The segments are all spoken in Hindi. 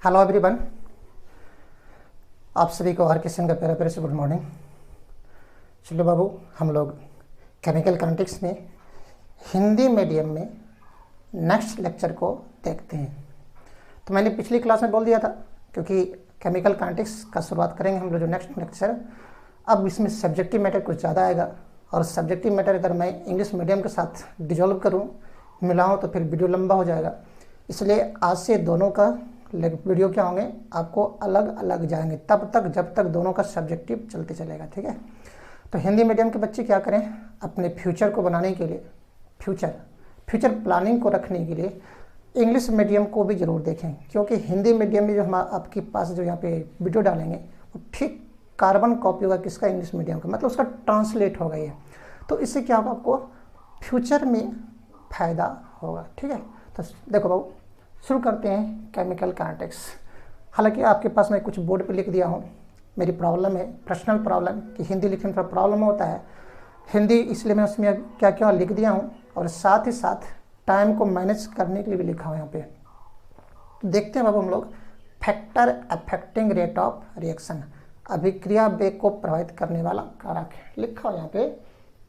हेलो एवरीवन, आप सभी को हर किस्म का प्यारा प्यारे से गुड मॉर्निंग। चलो बाबू, हम लोग केमिकल काइनेटिक्स में हिंदी मीडियम में नेक्स्ट लेक्चर को देखते हैं। तो मैंने पिछली क्लास में बोल दिया था, क्योंकि केमिकल काइनेटिक्स का शुरुआत करेंगे हम लोग जो नेक्स्ट लेक्चर। अब इसमें सब्जेक्टिव मैटर कुछ ज़्यादा आएगा, और सब्जेक्टिव मैटर अगर मैं इंग्लिश मीडियम के साथ डिजोल्व करूँ, मिलाऊँ, तो फिर वीडियो लंबा हो जाएगा। इसलिए आज से दोनों का वीडियो क्या होंगे, आपको अलग अलग जाएंगे तब तक जब तक दोनों का सब्जेक्टिव चलते चलेगा। ठीक है। तो हिंदी मीडियम के बच्चे क्या करें, अपने फ्यूचर को बनाने के लिए, फ्यूचर प्लानिंग को रखने के लिए इंग्लिश मीडियम को भी ज़रूर देखें, क्योंकि हिंदी मीडियम में जो हम आपके पास जो यहाँ पे वीडियो डालेंगे वो ठीक कार्बन कॉपी होगा किसका, इंग्लिश मीडियम का, मतलब उसका ट्रांसलेट होगा ये। तो इससे क्या होगा, आपको फ्यूचर में फ़ायदा होगा। ठीक है। तो देखो बाबू, शुरू करते हैं केमिकल काइनेटिक्स। हालांकि आपके पास मैं कुछ बोर्ड पे लिख दिया हूँ, मेरी प्रॉब्लम है, पर्सनल प्रॉब्लम, कि हिंदी लिखने में प्रॉब्लम होता है हिंदी, इसलिए मैं उसमें क्या क्या लिख दिया हूँ, और साथ ही साथ टाइम को मैनेज करने के लिए भी लिखा हुआ यहाँ पे। तो देखते हैं बाबू हम लोग, factor affecting rate of reaction, अभिक्रिया वेग को प्रभावित करने वाला कारक है, लिखा हुआ यहाँ पे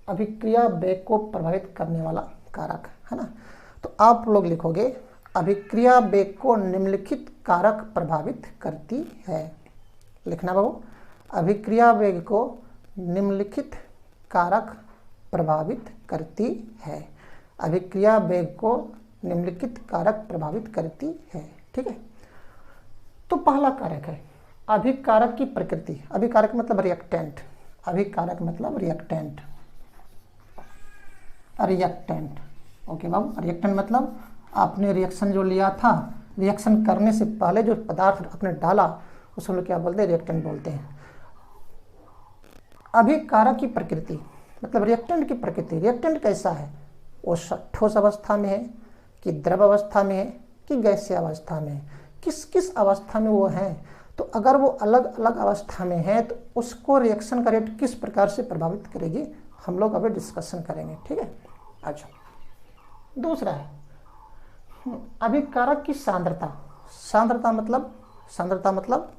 अभिक्रिया वेग को प्रभावित करने वाला कारक, है ना। तो आप लोग लिखोगे अभिक्रिया वेग को निम्नलिखित कारक प्रभावित करती है। लिखना बाबू, अभिक्रिया वेग को निम्नलिखित कारक प्रभावित करती है। अभिक्रिया वेग को निम्नलिखित कारक प्रभावित करती है। ठीक है। तो पहला कारक है अभिकारक की प्रकृति। अभिकारक मतलब रिएक्टेंट, अभिकारक मतलब रिएक्टेंट, रिएक्टेंट। ओके बाबू, रिएक्टेंट मतलब आपने रिएक्शन जो लिया था, रिएक्शन करने से पहले जो पदार्थ आपने डाला उसको लोग क्या बोलते हैं, रिएक्टेंट बोलते हैं। अभिकारक की प्रकृति मतलब रिएक्टेंट की प्रकृति। रिएक्टेंट कैसा है, वो ठोस अवस्था में है कि द्रव अवस्था में है कि गैसीय अवस्था में है, किस किस अवस्था में वो है। तो अगर वो अलग अलग अवस्था में है तो उसको रिएक्शन का रेट किस प्रकार से प्रभावित करेगी, हम लोग अभी डिस्कशन करेंगे। ठीक है। अच्छा, दूसरा है अभिकारक की सांद्रता। सांद्रता मतलब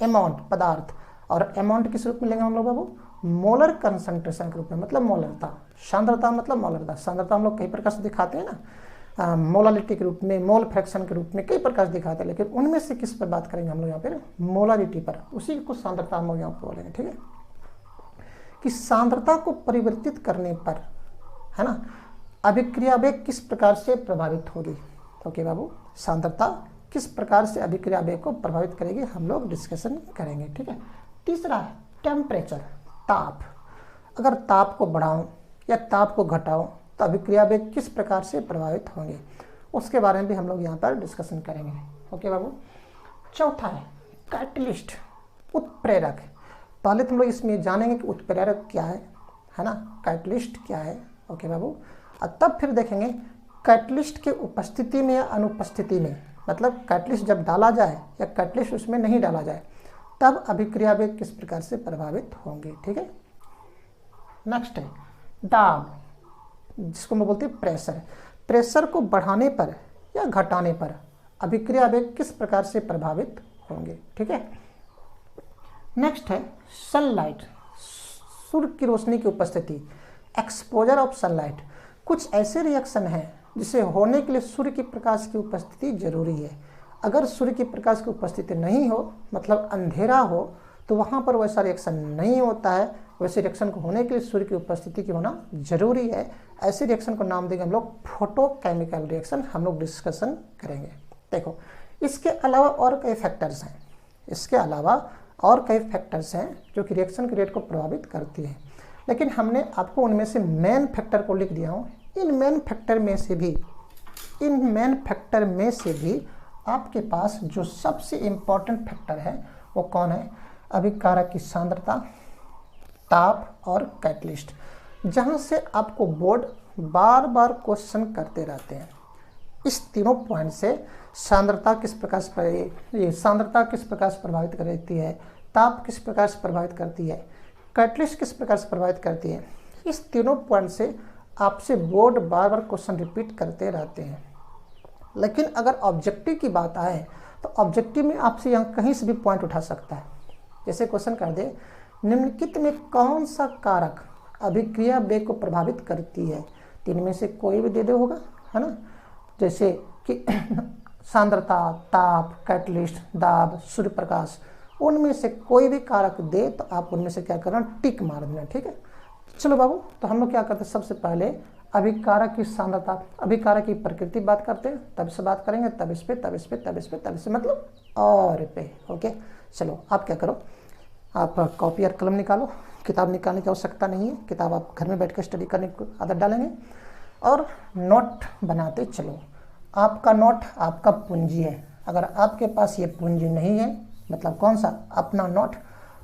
अमाउंट, पदार्थ, और अमाउंट किस रूप में लेंगे हम लोग बाबू, मोलर कंसंट्रेशन के रूप में, मतलब मोलरता। सांद्रता मतलब मोलरता। सांद्रता हम लोग कई प्रकार से दिखाते हैं ना, मोलालिटी के रूप में, मोल फ्रैक्शन के रूप में, कई प्रकार से दिखाते हैं, लेकिन उनमें से किस पर बात करेंगे हम लोग यहाँ पर, मोलालिटी पर, उसी को सांद्रता हम लोग यहाँ पर बोलेंगे। ठीक है। कि सांद्रता को परिवर्तित करने पर, है ना, अभिक्रिया वेग किस प्रकार से प्रभावित होगी। ओके बाबू, सांद्रता किस प्रकार से अभिक्रिया वेग को प्रभावित करेगी, हम लोग डिस्कशन करेंगे। ठीक है। तीसरा है टेम्परेचर, ताप। अगर ताप को बढ़ाऊं या ताप को घटाऊं तो अभिक्रिया वेग किस प्रकार से प्रभावित होंगे, उसके बारे में भी हम लोग यहाँ पर डिस्कशन करेंगे। ओके बाबू। चौथा है कैटलिस्ट, उत्प्रेरक। पहले तुम लोग इसमें जानेंगे कि उत्प्रेरक क्या है ना, कैटलिस्ट क्या है। ओके बाबू। और तब फिर देखेंगे कैटलिस्ट के उपस्थिति में या अनुपस्थिति में, मतलब कैटलिस्ट जब डाला जाए या कैटलिस्ट उसमें नहीं डाला जाए, तब अभिक्रिया वेग किस प्रकार से प्रभावित होंगे। ठीक है। नेक्स्ट है दाब, जिसको मैं बोलते हैं प्रेशर। प्रेशर को बढ़ाने पर या घटाने पर अभिक्रिया वेग किस प्रकार से प्रभावित होंगे। ठीक है। नेक्स्ट है सनलाइट, सूर्य की रोशनी की उपस्थिति, एक्सपोजर ऑफ सनलाइट। कुछ ऐसे रिएक्शन हैं जिसे होने के लिए सूर्य की प्रकाश की उपस्थिति जरूरी है। अगर सूर्य की प्रकाश की उपस्थिति नहीं हो, मतलब अंधेरा हो, तो वहाँ पर वैसा रिएक्शन नहीं होता है। वैसे रिएक्शन को होने के लिए सूर्य की उपस्थिति की होना जरूरी है। ऐसे रिएक्शन को नाम देंगे हम लोग फोटोकेमिकल रिएक्शन, हम लोग डिस्कशन करेंगे। देखो, इसके अलावा और कई फैक्टर्स हैं, जो कि रिएक्शन के रेट को प्रभावित करती है, लेकिन हमने आपको उनमें से मेन फैक्टर को लिख दिया हूँ। इन मेन फैक्टर में से भी आपके पास जो सबसे इम्पॉर्टेंट फैक्टर है वो कौन है, अभिकारक की सांद्रता, ताप और कैटलिस्ट, जहाँ से आपको बोर्ड बार बार क्वेश्चन करते रहते हैं। इस तीनों पॉइंट से सांद्रता किस प्रकार से प्रभावित करती है, ताप किस प्रकार से प्रभावित करती है, कैटलिस्ट किस प्रकार से प्रभावित करती है, इस तीनों पॉइंट से आपसे बोर्ड बार बार क्वेश्चन रिपीट करते रहते हैं। लेकिन अगर ऑब्जेक्टिव की बात आए तो ऑब्जेक्टिव में आपसे यहाँ कहीं से भी पॉइंट उठा सकता है। जैसे क्वेश्चन कर दे, निम्नलिखित में कौन सा कारक अभिक्रिया वेग को प्रभावित करती है, तीन में से कोई भी दे दे होगा, है ना। जैसे कि सांद्रता, ताप, कैटलिस्ट, दाब, सूर्य प्रकाश, उनमें से कोई भी कारक दे तो आप उनमें से क्या करना, टिक मार देना, ठीक है। चलो बाबू, तो हम लोग क्या करते हैं, सबसे पहले अभिकारक की सांद्रता, अभिकारक की प्रकृति बात करते हैं, तब से बात करेंगे, तब इस पे, तब इस पे, तब इस पे, तब इस पे, मतलब और पे। ओके, चलो आप क्या करो, आप कॉपी और कलम निकालो, किताब निकालने की आवश्यकता नहीं है, किताब आप घर में बैठ कर स्टडी करने की आदत डालेंगे और नोट बनाते चलो। आपका नोट आपका पूंजी है। अगर आपके पास ये पूंजी नहीं है, मतलब कौन सा, अपना नोट,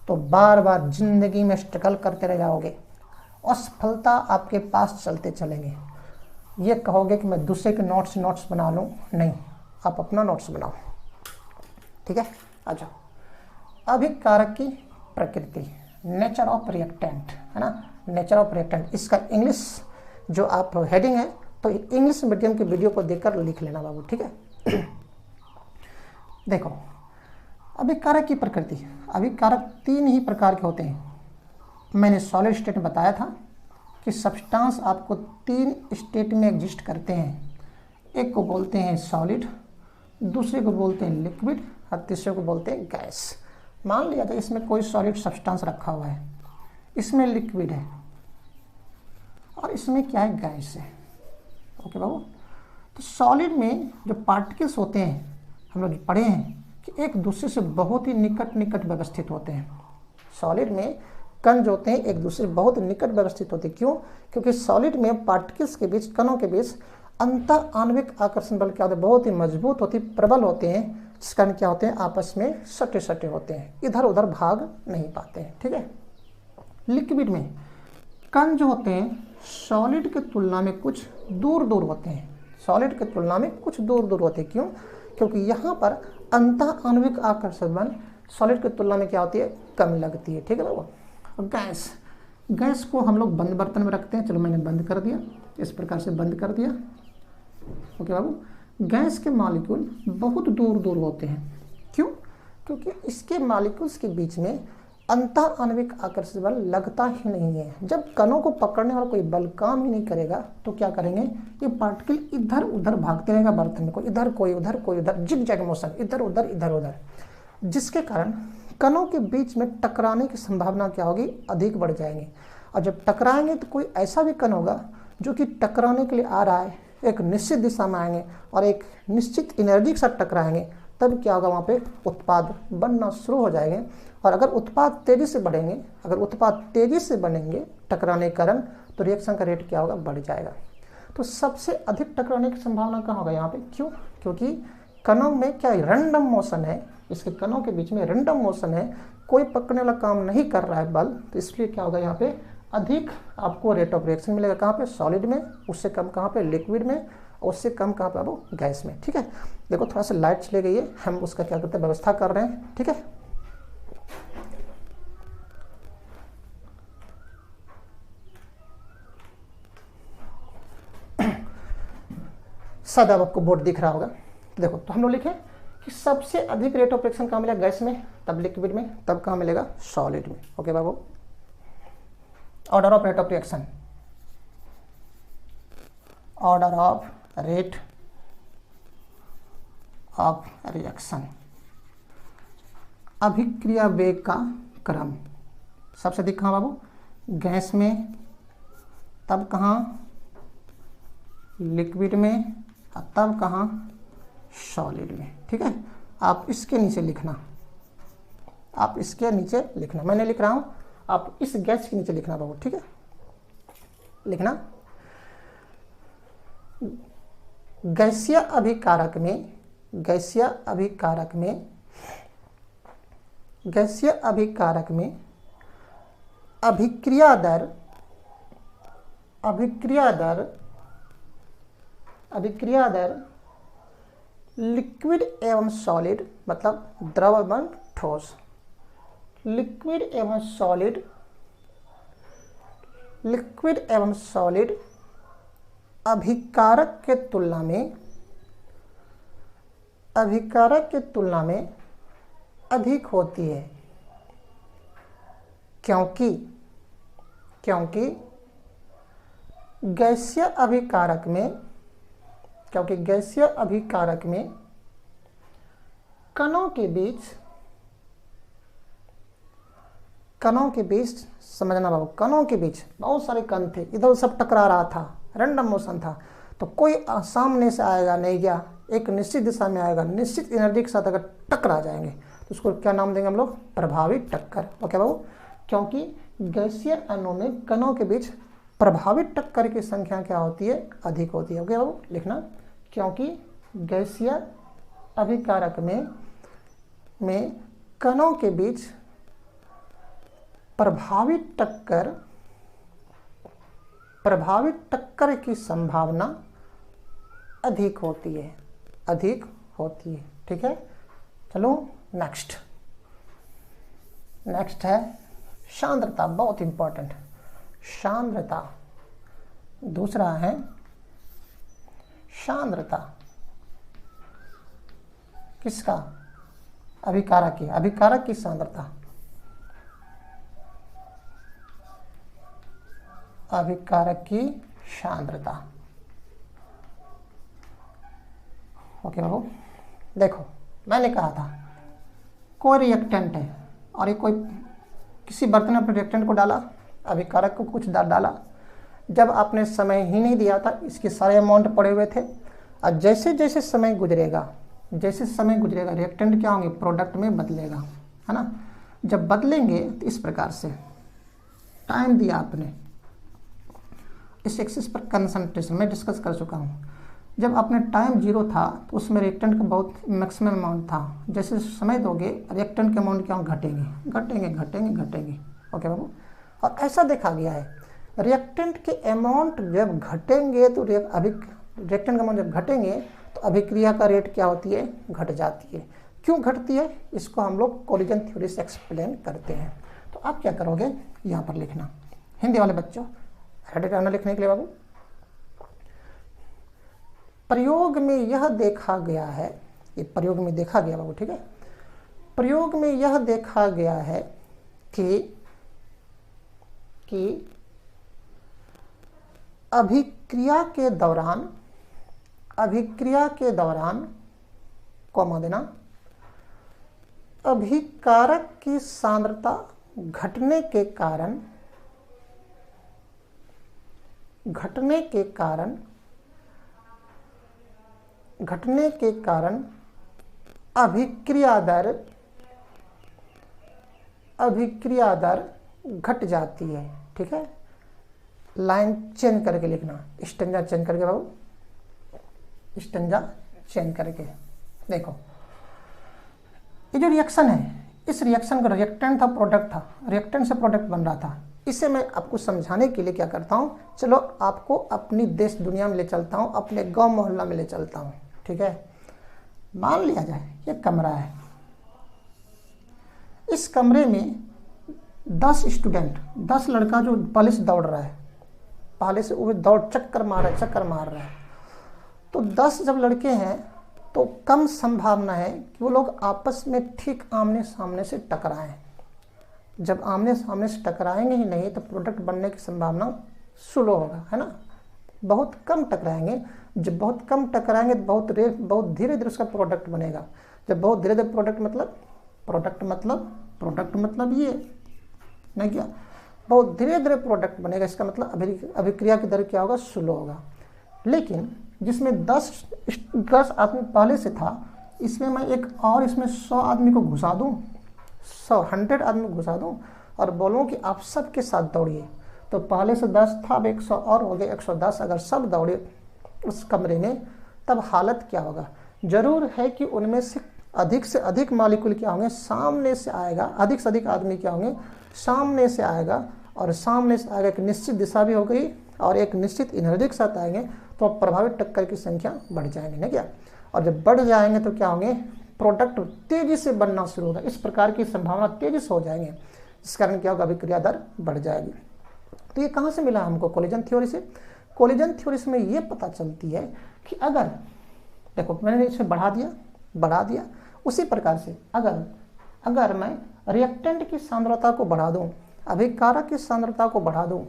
तो बार बार जिंदगी में स्ट्रगल करते रह जाओगे, असफलता आपके पास चलते चलेंगे। ये कहोगे कि मैं दूसरे के नोट्स बना लूँ, नहीं, आप अपना नोट्स बनाओ, ठीक है। आ जाओ, अभिकारक की प्रकृति, नेचर ऑफ रिएक्टेंट, है ना, नेचर ऑफ रिएक्टेंट। इसका इंग्लिश जो आप हेडिंग है, तो इंग्लिश मीडियम की वीडियो को देखकर लिख लेना बाबू, ठीक है। देखो, अभिकारक की प्रकृति, अभिकारक तीन ही प्रकार के होते हैं। मैंने सॉलिड स्टेट में बताया था कि सब्सटेंस आपको तीन स्टेट में एग्जिस्ट करते हैं। एक को बोलते हैं सॉलिड, दूसरे को बोलते हैं लिक्विड और तीसरे को बोलते हैं गैस। मान लिया जाए इसमें कोई सॉलिड सब्सटेंस रखा हुआ है, इसमें लिक्विड है और इसमें क्या है, गैस है। ओके बाबू, तो सॉलिड में जो पार्टिकल्स होते हैं, हम लोग पढ़े हैं कि एक दूसरे से बहुत ही निकट व्यवस्थित होते हैं। सॉलिड में कण जो होते हैं एक दूसरे से बहुत निकट व्यवस्थित होते हैं। क्यों? क्योंकि सॉलिड में पार्टिकल्स के बीच, कणों के बीच अंतर आणविक आकर्षण बल क्या होते हैं, बहुत ही मजबूत होती, प्रबल होते हैं, जिस कारण क्या होते हैं, आपस में सटे सटे होते हैं, इधर उधर भाग नहीं पाते हैं, ठीक है। लिक्विड में कण जो होते हैं सॉलिड के तुलना में कुछ दूर दूर होते हैं, सॉलिड के तुलना में कुछ दूर दूर होते हैं। क्यों? क्योंकि यहाँ पर अंतर आणविक आकर्षण बल सॉलिड की तुलना में क्या होती है, कम लगती है, ठीक है बाबू। गैस, गैस को हम लोग बंद बर्तन में रखते हैं। चलो मैंने बंद कर दिया, इस प्रकार से बंद कर दिया। ओके बाबू, गैस के मॉलिक्यूल बहुत दूर दूर होते हैं। क्यों? क्योंकि इसके मॉलिक्यूल्स के बीच में अंतर आणविक आकर्षण बल लगता ही नहीं है। जब कणों को पकड़ने वाला कोई बल काम ही नहीं करेगा तो क्या करेंगे, ये पार्टिकल इधर उधर भागते रहेगा बर्तन में, कोई इधर कोई उधर कोई उधर, जिग जैग मोशन, इधर उधर, जिसके कारण कणों के बीच में टकराने की संभावना क्या होगी, अधिक बढ़ जाएंगी। और जब टकराएंगे तो कोई ऐसा भी कण होगा जो कि टकराने के लिए आ रहा है, एक निश्चित दिशा में आएंगे और एक निश्चित एनर्जी के साथ टकराएंगे, तब क्या होगा, वहाँ पे उत्पाद बनना शुरू हो जाएंगे। और अगर उत्पाद तेजी से बढ़ेंगे, अगर उत्पाद तेजी से बनेंगे टकराने के कारण, तो रिएक्शन का रेट क्या होगा, बढ़ जाएगा। तो सबसे अधिक टकराने की संभावना कहाँ होगा, यहाँ पे। क्यों? क्योंकि कणों में क्या रैंडम मोशन है, इसके कणों के बीच में रैंडम मोशन है, कोई पकड़ने वाला काम नहीं कर रहा है बल, तो इसलिए क्या होगा, यहाँ पे अधिक आपको रेट ऑफ रिएक्शन मिलेगा। कहाँ पे, सॉलिड में, उससे कम कहाँ पे, लिक्विड में, और उससे कम कहाँ पे, वो गैस में, ठीक है। देखो थोड़ा सा लाइट चले गई है, हम उसका क्या करते हैं, व्यवस्था कर रहे हैं, ठीक है। शायद आपको बोर्ड दिख रहा होगा। तो देखो, तो हम लोग लिखें कि सबसे अधिक रेट ऑफ रिएक्शन कहाँ मिलेगा, गैस में, तब लिक्विड में, तब कहाँ मिलेगा, सॉलिड में। Okay Babu, order of rate of reaction, order of rate of reaction, अभिक्रिया वेग का क्रम। सबसे अधिक कहाँ बाबू, गैस में, तब कहाँ, लिक्विड में, तब कहाँ, सॉलिड में, ठीक है। आप इसके नीचे लिखना, आप इसके नीचे लिखना, मैंने लिख रहा हूं, आप इस गैस के नीचे लिखना बाबू, ठीक है। लिखना, गैसीय अभिकारक में, गैसीय अभिकारक में, गैसीय अभिकारक में अभिक्रिया दर, अभिक्रिया दर, अभिक्रिया दर लिक्विड एवं सॉलिड, मतलब द्रव एवं ठोस, लिक्विड एवं सॉलिड, लिक्विड एवं सॉलिड अभिकारक के तुलना में अभिकारक की तुलना में अधिक होती है, क्योंकि गैसीय अभिकारक में कणों के बीच समझना बाबू, कणों के बीच बहुत सारे कण थे, इधर सब टकरा रहा था, रैंडम मोशन था, तो कोई सामने से आएगा नहीं गया, एक निश्चित दिशा में आएगा, निश्चित एनर्जी के साथ अगर टकरा जाएंगे तो उसको क्या नाम देंगे हम लोग? प्रभावी टक्कर। ओके बाबू, क्योंकि गैसीय अणुओं में कणों के बीच प्रभावित टक्कर की संख्या क्या होती है? अधिक होती है। ओके बाबू, लिखना, क्योंकि गैसीय अभिकारक में कणों के बीच प्रभावित टक्कर की संभावना अधिक होती है। ठीक है, चलो नेक्स्ट है सांद्रता, बहुत इंपॉर्टेंट। सांद्रता, दूसरा है सांद्रता किसका? अभिकारक की सांद्रता। अभिकारक की सांद्रता। ओके बाबू, देखो मैंने कहा था कोई रिएक्टेंट है और ये कोई किसी बर्तन में रिएक्टेंट को डाला, अभिकारक को कुछ डाला, जब आपने समय ही नहीं दिया था, इसके सारे अमाउंट पड़े हुए थे, और जैसे जैसे समय गुजरेगा रिएक्टेंट क्या होंगे? प्रोडक्ट में बदलेगा, है ना। जब बदलेंगे तो इस प्रकार से टाइम दिया आपने, इस एक्सिस पर कंसंट्रेशन मैं डिस्कस कर चुका हूँ। जब आपने टाइम 0 था तो उसमें रिएक्टेंट का बहुत मैक्सिमम अमाउंट था, जैसे समय दोगे रिएक्टेंट के अमाउंट क्या घटेंगे। ओके बाबू, और ऐसा देखा गया है रिएक्टेंट के अमाउंट जब घटेंगे तो रिएक्टेंट का अमाउंट जब घटेंगे तो अभिक्रिया का रेट क्या होती है? घट जाती है। क्यों घटती है? इसको हम लोग कोलिजन थ्योरी से एक्सप्लेन करते हैं। तो आप क्या करोगे, यहाँ पर लिखना, हिंदी वाले बच्चों हेडेड लिखने के लिए बाबू, प्रयोग में यह देखा गया है, ये प्रयोग में देखा गया बाबू, ठीक है, प्रयोग में यह देखा गया है कि अभिक्रिया के दौरान कॉमा देना, अभिकारक की सांद्रता घटने के कारण अभिक्रिया दर घट जाती है। ठीक है, लाइन चेंज करके लिखना, स्टेंजा चेंज करके बाबू, स्टेंजा चेंज करके। देखो ये जो रिएक्शन है, इस रिएक्शन का रिएक्टेंट था, प्रोडक्ट था, रिएक्टेंट से प्रोडक्ट बन रहा था। इसे मैं आपको समझाने के लिए क्या करता हूँ, चलो आपको अपनी देश दुनिया में ले चलता हूँ, अपने गांव मोहल्ला में ले चलता हूँ। ठीक है, मान लिया जाए ये कमरा है, इस कमरे में 10 स्टूडेंट, 10 लड़का जो पहले से दौड़ रहा है, पहले से वो दौड़ चक्कर मार रहा है, तो 10 जब लड़के हैं तो कम संभावना है कि वो लोग आपस में ठीक आमने सामने से टकराएं। जब आमने सामने से टकराएंगे ही नहीं तो प्रोडक्ट बनने की संभावना स्लो होगा, है ना, बहुत कम टकराएंगे। जब बहुत कम टकराएंगे तो बहुत धीरे धीरे उसका प्रोडक्ट बनेगा। जब बहुत धीरे धीरे प्रोडक्ट मतलब ये नहीं क्या, बहुत धीरे धीरे प्रोडक्ट बनेगा, इसका मतलब अभिक्रिया की दर क्या होगा? स्लो होगा। लेकिन जिसमें 10 आदमी पहले से था, इसमें मैं एक और इसमें 100 आदमी को घुसा दूं, 100 आदमी को घुसा दूं और बोलूं कि आप सबके साथ दौड़िए, तो पहले से 10 था, अब 100 और हो गए 110। अगर सब दौड़े उस कमरे में, तब हालत क्या होगा? जरूर है कि उनमें से अधिक मॉलिक्यूल क्या होंगे? सामने से आएगा, अधिक से अधिक आदमी क्या होंगे? सामने से आएगा, और सामने से आएगा एक निश्चित दिशा भी हो गई और एक निश्चित एनर्जी के साथ आएंगे, तो प्रभावित टक्कर की संख्या बढ़ जाएंगे ना क्या। और जब बढ़ जाएंगे तो क्या होंगे? प्रोडक्ट तेजी से बनना शुरू होगा, इस प्रकार की संभावना तेजी से हो जाएंगे, इस कारण क्या होगा? अभिक्रिया दर बढ़ जाएगी। तो ये कहाँ से मिला हमको? कोलिजन थ्योरी से। कोलिजन थ्योरी से में ये पता चलती है कि अगर देखो मैंने इसे बढ़ा दिया, बढ़ा दिया। उसी प्रकार से अगर मैं रिएक्टेंट की सांद्रता को बढ़ा दूं, अभिकारक की सांद्रता को बढ़ा दूं,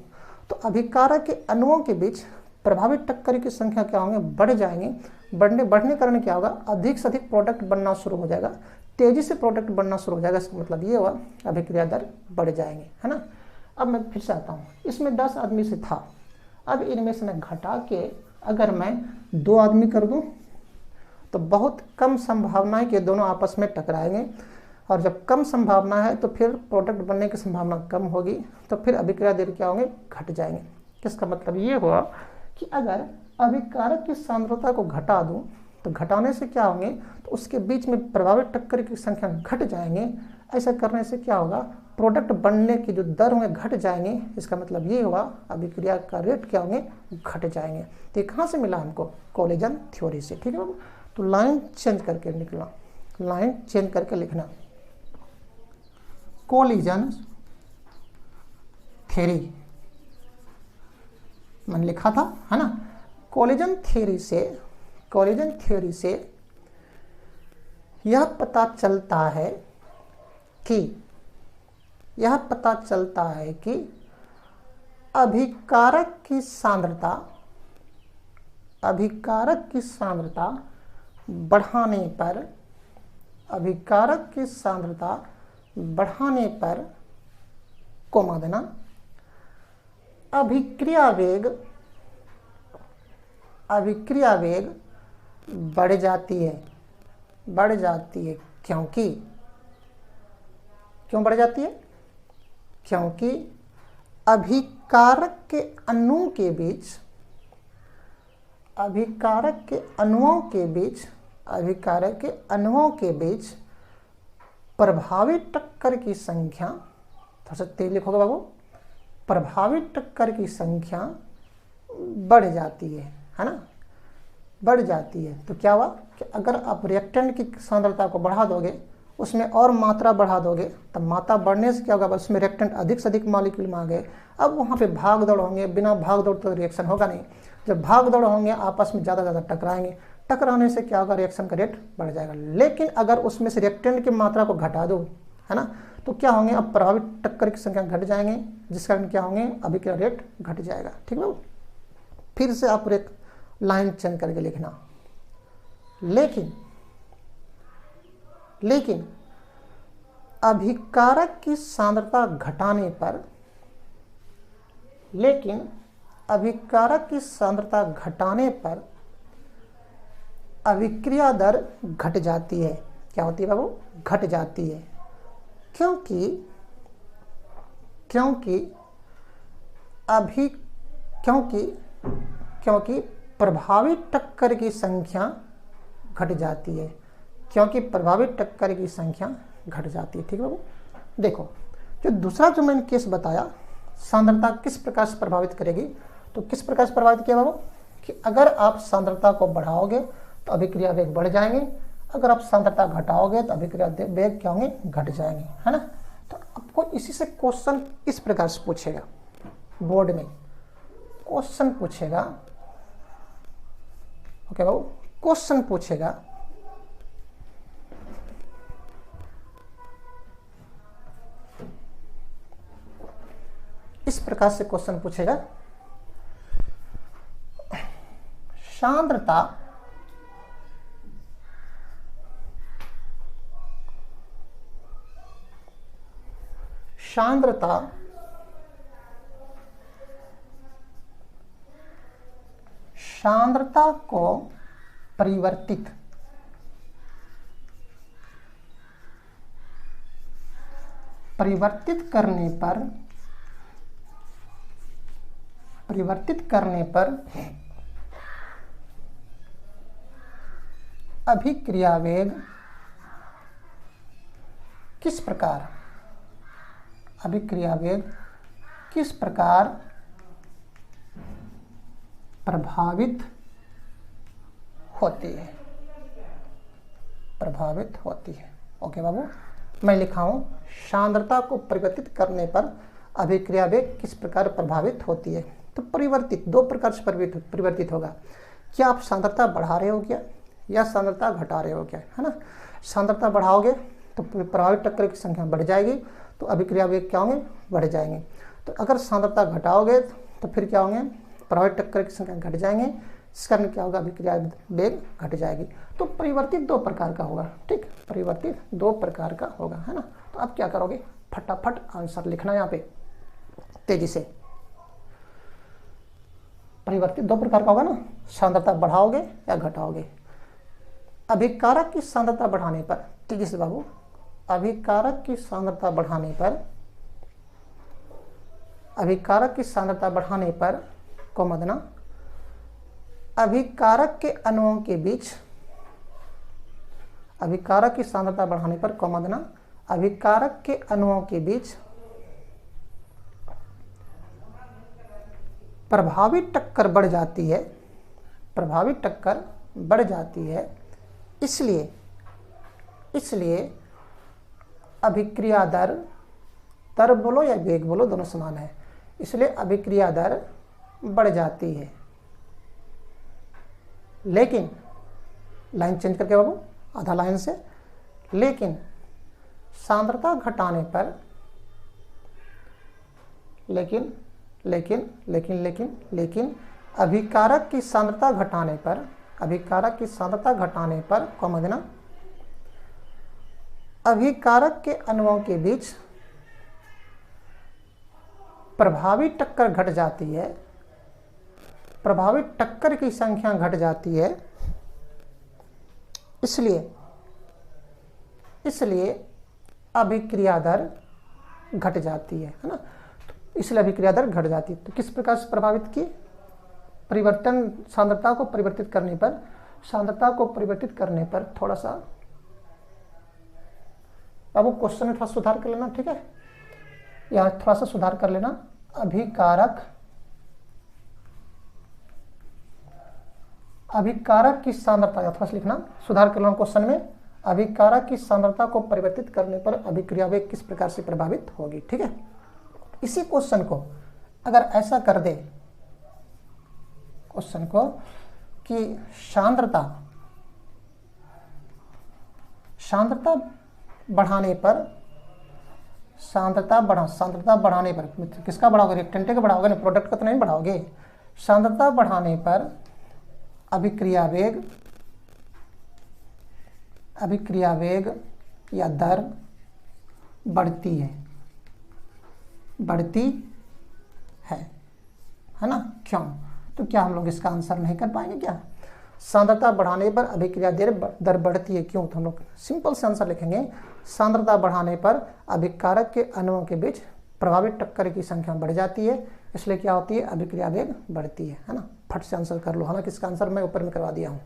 तो अभिकारक के अणुओं के बीच प्रभावित टक्कर की संख्या क्या होंगे, बढ़ जाएंगे। बढ़ने के कारण क्या होगा, अधिक से अधिक प्रोडक्ट बनना शुरू हो जाएगा, तेजी से प्रोडक्ट बनना शुरू हो जाएगा। इसका मतलब ये हुआ अभिक्रिया दर बढ़ जाएंगे, है ना। अब मैं फिर से आता हूँ, इसमें 10 आदमी से था, अब इनमें से मैं घटा के अगर मैं 2 आदमी कर दूं तो बहुत कम संभावना है कि दोनों आपस में टकराएंगे, और जब कम संभावना है तो फिर प्रोडक्ट बनने की संभावना कम होगी, तो फिर अभिक्रिया दर क्या होंगे, घट जाएंगे। किसका मतलब ये हुआ कि अगर अभिकारक की सांद्रता को घटा दूं तो घटाने से क्या होंगे, तो उसके बीच में प्रभावित टक्कर की संख्या घट जाएंगे। ऐसा करने से क्या होगा, प्रोडक्ट बनने की जो दर होंगे घट जाएंगे। इसका मतलब ये हुआ अभिक्रिया का रेट क्या होंगे, घट जाएंगे। तो ये कहाँ से मिला हमको, कोलिजन थ्योरी से। ठीक है बाबू, तो लाइन चेंज करके निकला, लाइन चेंज करके लिखना, कोलिजन थ्योरी मैंने लिखा था, है ना। कोलिजन थ्योरी से यह पता चलता है कि अभिकारक की सांद्रता बढ़ाने पर कोमा देना, अभिक्रिया वेग बढ़ जाती है। क्यों बढ़ जाती है, क्योंकि अभिकारक के अणुओं के बीच प्रभावित टक्कर की संख्या, थोड़ा सा तेज लिखोगे बाबू, प्रभावित टक्कर की संख्या बढ़ जाती है ना, बढ़ जाती है। तो क्या हुआ कि अगर आप रिएक्टेंट की सांद्रता को बढ़ा दोगे, उसमें और मात्रा बढ़ा दोगे, तब मात्रा बढ़ने से क्या होगा, उसमें रिएक्टेंट अधिक से अधिक मॉलिक्यूल में आ गए। अब वहाँ पे भाग दौड़ होंगे, बिना भाग दौड़ तो रिएक्शन होगा नहीं। जब भाग दौड़ होंगे आपस में ज़्यादा टकराएंगे, टकराने से क्या होगा, रिएक्शन का रेट बढ़ जाएगा। लेकिन अगर उसमें से रिएक्टेंट की मात्रा को घटा दो, है ना, तो क्या होंगे, अब प्रभावित टक्कर की संख्या घट जाएंगे, जिस कारण क्या होंगे, अभिक्रिया रेट घट जाएगा। ठीक है, फिर से आप लाइन चेंज करके लिखना, लेकिन अभिकारक की सांद्रता घटाने पर अभिक्रिया दर घट जाती है। क्या होती है बाबू, घट जाती है, क्योंकि प्रभावित टक्कर की संख्या घट जाती है, ठीक है बाबू। देखो, जो दूसरा जो मैंने केस बताया, सांद्रता किस प्रकार से प्रभावित करेगी, तो किस प्रकार से प्रभावित किया बाबू, कि अगर आप सांद्रता को बढ़ाओगे तो अभिक्रिया वेग बढ़ जाएंगे, अगर आप सांद्रता घटाओगे तो अभिक्रिया वेग क्या होंगे, घट जाएंगे, है ना। तो आपको इसी से क्वेश्चन इस प्रकार से पूछेगा, बोर्ड में क्वेश्चन पूछेगा, ओके बाबू, क्वेश्चन पूछेगा इस प्रकार से, क्वेश्चन पूछेगा सांद्रता को परिवर्तित करने पर अभिक्रिया वेग किस प्रकार प्रभावित होती है। ओके बाबू, मैं लिखा हूं, सांद्रता को परिवर्तित करने पर अभिक्रिया वेग किस प्रकार प्रभावित होती है। तो परिवर्तित 2 प्रकार से परिवर्तित होगा। क्या आप सांद्रता बढ़ा रहे हो क्या, या सांद्रता घटा रहे हो क्या, है ना। सांद्रता बढ़ाओगे तो प्रभावित टक्कर की संख्या बढ़ जाएगी, तो अभिक्रिया वेग क्या होंगे, बढ़ जाएंगे। तो अगर सांद्रता घटाओगे तो फिर क्या होंगे, प्रभावित टक्कर की संख्या घट जाएंगे, इस कारण क्या होगा, अभिक्रिया वेग घट जाएगी। तो परिवर्तित 2 प्रकार का होगा, ठीक, परिवर्तित 2 प्रकार का होगा, है ना। तो अब क्या करोगे, फटाफट आंसर लिखना यहाँ पे तेजी से। परिवर्तित 2 प्रकार का होगा ना, सांद्रता बढ़ाओगे या घटाओगे। अभिकारक की सांद्रता बढ़ाने पर, तेजी से बाबू, अभिकारक की सांद्रता बढ़ाने पर, अभिकारक की सांद्रता बढ़ाने पर को मदना, अभिकारक के अणुओं के बीच, अभिकारक की सांद्रता बढ़ाने पर को मदना, अभिकारक के अणुओं के बीच प्रभावित टक्कर बढ़ जाती है, प्रभावित टक्कर बढ़ जाती है। इसलिए अभिक्रिया दर, दर बोलो या वेग बोलो दोनों समान है, इसलिए अभिक्रिया दर बढ़ जाती है। लेकिन लाइन चेंज करके बाबू, आधा लाइन से, लेकिन सांद्रता घटाने पर, लेकिन अभिकारक की सांद्रता घटाने पर, अभिकारक की सांद्रता घटाने पर कॉमा देना, अभिकारक के अणुओं के बीच प्रभावित टक्कर घट जाती है, प्रभावित टक्कर की संख्या घट जाती है। इसलिए अभिक्रिया दर घट जाती है ना। इसलिए अभिक्रिया दर घट जाती है। तो किस प्रकार से प्रभावित की, परिवर्तन, सांद्रता को परिवर्तित करने पर, सांद्रता को परिवर्तित करने पर थोड़ा सा बाबू क्वेश्चन में थोड़ा सुधार कर लेना, ठीक है, यहाँ थोड़ा सा सुधार कर लेना। अभिकारक की सांद्रता, या थोड़ा सा लिखना, सुधार कर लेना क्वेश्चन में, अभिकारक की सांद्रता को परिवर्तित करने पर अभिक्रिया वेग किस प्रकार से प्रभावित होगी, ठीक है। इसी क्वेश्चन को अगर ऐसा कर दे, क्वेश्चन को कि सांद्रता बढ़ाने पर, सांद्रता बढ़ाने पर किसका बढ़ाओगे, रिएक्टेंट का बढ़ाओगे ना, प्रोडक्ट का तो नहीं बढ़ाओगे। सांद्रता बढ़ाने पर अभिक्रिया वेग या दर बढ़ती है ना। क्यों, तो क्या हम लोग इसका आंसर नहीं कर पाएंगे क्या, सांद्रता बढ़ाने पर अभिक्रिया दर बढ़ती है, क्यों, तो हम लोग सिंपल से आंसर लिखेंगे, सांद्रता बढ़ाने पर अभिकारक के अणुओं के बीच प्रभावित टक्कर की संख्या बढ़ जाती है, इसलिए क्या होती है, अभिक्रिया वेग बढ़ती है ना। फट से आंसर कर लो, हालांकि इसका आंसर मैं ऊपर में करवा दिया हूं,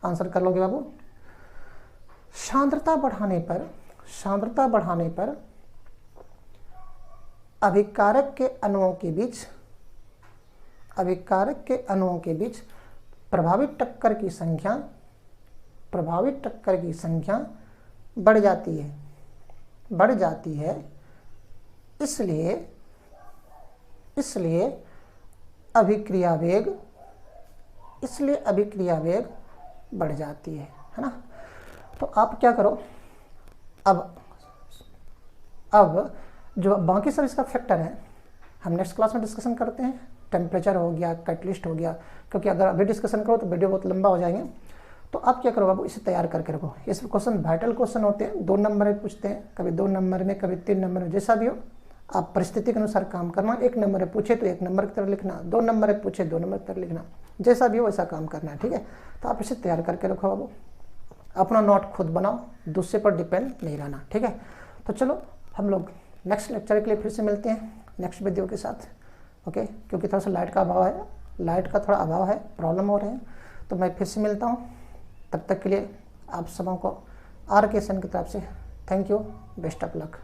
आंसर कर लोगे बाबू। सांद्रता बढ़ाने पर अभिकारक के अणुओं के बीच प्रभावित टक्कर की संख्या बढ़ जाती है, इसलिए अभिक्रिया वेग बढ़ जाती है ना। तो आप क्या करो, अब जो बाकी सब इसका फैक्टर है हम नेक्स्ट क्लास में डिस्कशन करते हैं। टेम्परेचर हो गया, कैटलिस्ट हो गया, क्योंकि अगर अभी डिस्कशन करो तो वीडियो बहुत लंबा हो जाएंगे। तो आप क्या करो बाबू, इसे तैयार करके रखो। ये सब क्वेश्चन वाइटल क्वेश्चन होते हैं, 2 नंबर में पूछते हैं, कभी 2 नंबर में, कभी 3 नंबर में, जैसा भी हो आप परिस्थिति के अनुसार काम करना। 1 नंबर में पूछे तो 1 नंबर की तरह लिखना, 2 नंबर में पूछे 2 नंबर की तरह लिखना, जैसा भी हो वैसा काम करना है, ठीक है। तो आप इसे तैयार करके रखो बाबू, अपना नोट खुद बनाओ, दूसरे पर डिपेंड नहीं रहना, ठीक है। तो चलो हम लोग नेक्स्ट लेक्चर के लिए फिर से मिलते हैं नेक्स्ट वीडियो के साथ, ओके। क्योंकि थोड़ा सा लाइट का थोड़ा अभाव है, प्रॉब्लम हो रहे हैं, तो मैं फिर से मिलता हूँ। तब तक के लिए आप सबों को RK की तरफ से thank you, best of luck.